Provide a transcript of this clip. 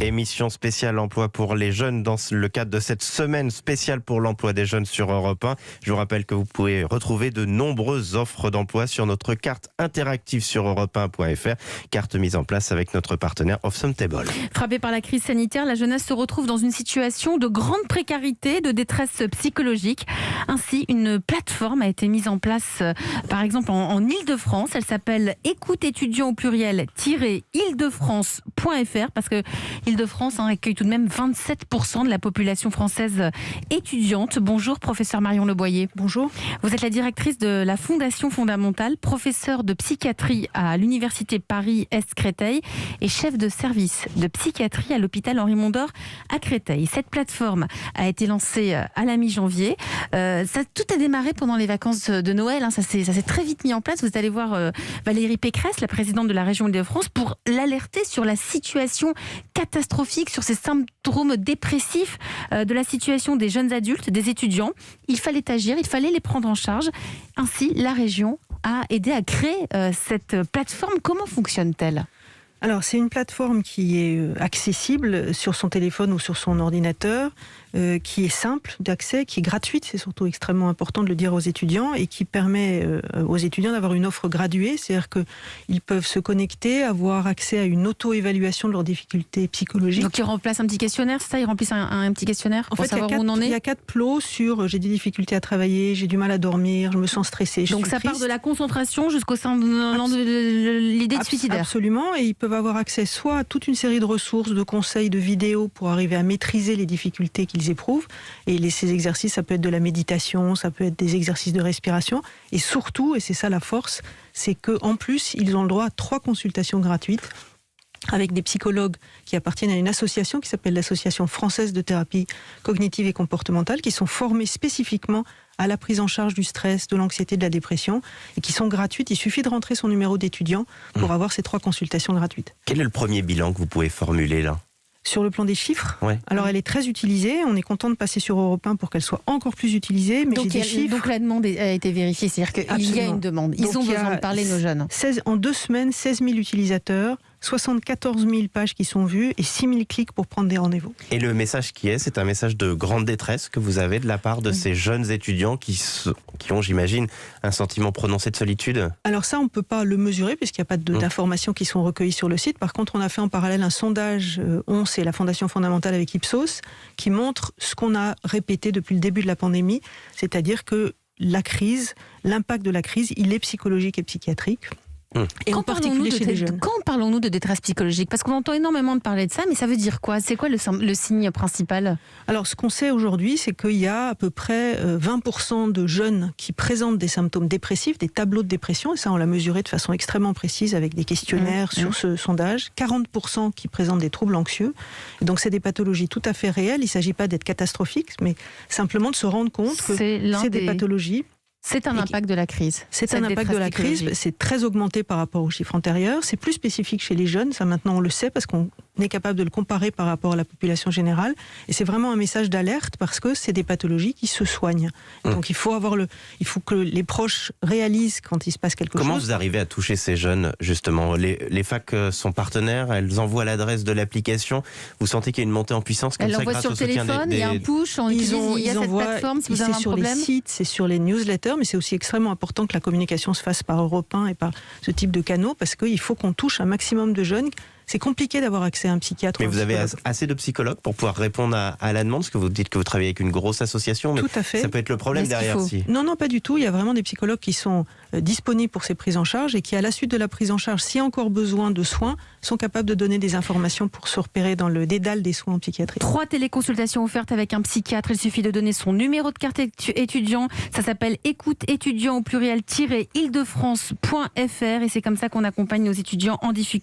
Émission spéciale emploi pour les jeunes dans le cadre de cette semaine spéciale pour l'emploi des jeunes sur Europe 1. Je vous rappelle que vous pouvez retrouver de nombreuses offres d'emploi sur notre carte interactive sur europe1.fr. Carte mise en place avec notre partenaire Offsome-Table. Frappée par la crise sanitaire, la jeunesse se retrouve dans une situation de grande précarité, de détresse psychologique. Ainsi, une plateforme a été mise en place, par exemple en Île-de-France. Elle s'appelle Écoute étudiant au pluriel -île-de-france.fr parce que Île-de-France accueille tout de même 27% de la population française étudiante. Bonjour, professeur Marion Leboyer. Bonjour. Vous êtes la directrice de la Fondation Fondamentale, professeure de psychiatrie à l'Université Paris-Est-Créteil et chef de service de psychiatrie à l'hôpital Henri-Mondor à Créteil. Cette plateforme a été lancée à la mi-janvier. Tout a démarré pendant les vacances de Noël. Ça s'est très vite mis en place. Vous allez voir Valérie Pécresse, la présidente de la région Île-de-France, pour l'alerter sur la situation catastrophique, sur ces symptômes dépressifs de la situation des jeunes adultes, des étudiants. Il fallait agir, il fallait les prendre en charge. Ainsi, la région a aidé à créer cette plateforme. Comment fonctionne-t-elle ? Alors, c'est une plateforme qui est accessible sur son téléphone ou sur son ordinateur, qui est simple d'accès, qui est gratuite, c'est surtout extrêmement important de le dire aux étudiants, et qui permet aux étudiants d'avoir une offre graduée, c'est-à-dire qu'ils peuvent se connecter, avoir accès à une auto-évaluation de leurs difficultés psychologiques. Donc ils remplacent un petit questionnaire, c'est ça ? Ils remplissent un petit questionnaire pour savoir où on en est ? Il y a 4 plots sur j'ai des difficultés à travailler, j'ai du mal à dormir, je me sens stressée, Donc ça part de la concentration jusqu'au sein de l'idée de suicidaire. Absolument, et ils peuvent avoir accès soit à toute une série de ressources, de conseils, de vidéos pour arriver à maîtriser les difficultés qu'ils éprouvent. Et ces exercices, ça peut être de la méditation, ça peut être des exercices de respiration. Et surtout, et c'est ça la force, c'est qu'en plus, ils ont le droit à 3 consultations gratuites avec des psychologues qui appartiennent à une association qui s'appelle l'Association française de thérapie cognitive et comportementale, qui sont formés spécifiquement à la prise en charge du stress, de l'anxiété, de la dépression, et qui sont gratuites. Il suffit de rentrer son numéro d'étudiant pour avoir ces 3 consultations gratuites. Quel est le premier bilan que vous pouvez formuler là ? Sur le plan des chiffres, ouais. Alors elle est très utilisée. On est content de passer sur Europe 1 pour qu'elle soit encore plus utilisée. Mais donc, donc la demande a été vérifiée, c'est-à-dire qu'il y a une demande. Ils ont besoin de parler, nos jeunes. En 2 semaines, 16 000 utilisateurs, 74 000 pages qui sont vues et 6 000 clics pour prendre des rendez-vous. Et le message c'est un message de grande détresse que vous avez de la part de ces jeunes étudiants qui ont, j'imagine, un sentiment prononcé de solitude ? Alors ça, on ne peut pas le mesurer puisqu'il n'y a pas d'informations qui sont recueillies sur le site. Par contre, on a fait en parallèle un sondage, c'est la Fondation Fondamentale avec Ipsos, qui montre ce qu'on a répété depuis le début de la pandémie, c'est-à-dire que l'impact de la crise, il est psychologique et psychiatrique. Et en particulier chez les jeunes. Quand parlons-nous de détresse psychologique ? Parce qu'on entend énormément de parler de ça, mais ça veut dire quoi ? C'est quoi le signe principal ? Alors, ce qu'on sait aujourd'hui, c'est qu'il y a à peu près 20% de jeunes qui présentent des symptômes dépressifs, des tableaux de dépression, et ça, on l'a mesuré de façon extrêmement précise avec des questionnaires sur ce sondage. 40% qui présentent des troubles anxieux. Et donc, c'est des pathologies tout à fait réelles. Il ne s'agit pas d'être catastrophique, mais simplement de se rendre compte que c'est des pathologies. C'est un impact de la crise. C'est un impact de la crise. C'est très augmenté par rapport aux chiffres antérieurs. C'est plus spécifique chez les jeunes. Ça, maintenant, on le sait parce qu'on est capable de le comparer par rapport à la population générale. Et c'est vraiment un message d'alerte parce que c'est des pathologies qui se soignent. Donc, il faut que les proches réalisent quand il se passe quelque chose. Comment vous arrivez à toucher ces jeunes, justement ? Les facs sont partenaires, elles envoient l'adresse de l'application. Vous sentez qu'il y a une montée en puissance comme ça grâce sur au le soutien téléphone, il y a un push, il y a cette plateforme si vous avez un problème. C'est sur les sites, c'est sur les newsletters, mais c'est aussi extrêmement important que la communication se fasse par Europe 1 et par ce type de canaux, parce qu'il faut qu'on touche un maximum de jeunes. C'est compliqué d'avoir accès à un psychiatre. Mais vous avez assez de psychologues pour pouvoir répondre à la demande, parce que vous dites que vous travaillez avec une grosse association, mais tout à fait. Ça peut être le problème derrière. Non, pas du tout. Il y a vraiment des psychologues qui sont disponibles pour ces prises en charge et qui, à la suite de la prise en charge, s'il y a encore besoin de soins, sont capables de donner des informations pour se repérer dans le dédale des soins en psychiatrie. 3 téléconsultations offertes avec un psychiatre. Il suffit de donner son numéro de carte étudiant. Ça s'appelle Écoute étudiant au pluriel -île-de-france.fr et c'est comme ça qu'on accompagne nos étudiants en difficulté.